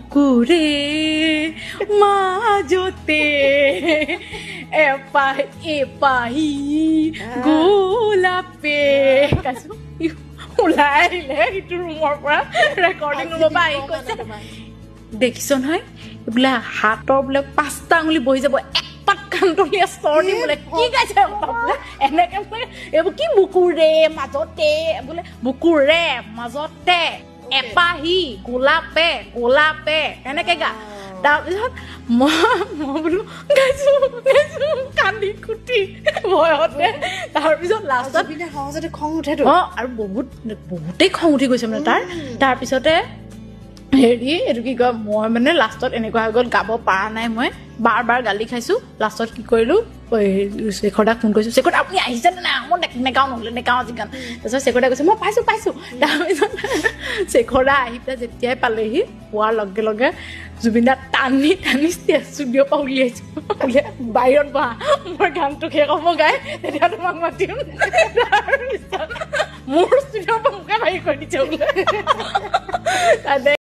বুকুৰে মাজতে এপাহি গোলাপে কাছো ওলাই আহিলে ইটো ৰুমৰ পৰা ৰেকৰ্ডিং ৰুমৰ পৰা আহি কৈছে দেখিছ নহয় বোলে হাতৰ বোলে 5টা আঙুলি বহি যাব একপাক কান্দলীয়া স্তৰ দি বোলে কি গাইছে বোলে এনেকে বোলে এইবোৰ কি বুকুৰে মাজতে বোলে বুকুৰে মাজতে এপাহি গোলাপে এনেকে গা তাৰপিছত মই বোলো গাইছো কান্দি কুটি ভয়তে তাৰপিছত লাষ্টত সহজতে খং উঠেতো আৰু বহুতেই খং উঠি গৈছে মানে তাৰপিছতে হেৰি এইটো কি কয় মই মানে লাষ্টত এনেকুৱা হৈ গ'ল গাব পৰা নাই মই বাৰ গালি খাইছো লাষ্টত কি কৰিলো শেখৰদাক ফোন কৰিছো শেখৰ আপুনি আহিছে নে নাই মই নেগাওঁ নহ'লে নেগাওঁ আজি গান তাৰপিছত শেখৰদাই কৈছে মই পাইছো তাৰপিছত শেখৰদা আহি পেলাই যেতিয়াই পালেহি পোৱাৰ লগে লগে জুবিনদা টানি ষ্টুডিঅ'ৰ পৰা উলিয়াইছো বাহিৰত বহা মই গানটো শেষ হ'ব গাই তেতিয়া তোমাক মাতিম মোৰ ষ্টুডিঅ'ৰ পৰা মোকে বাহিৰ কৰি দিছে বোলে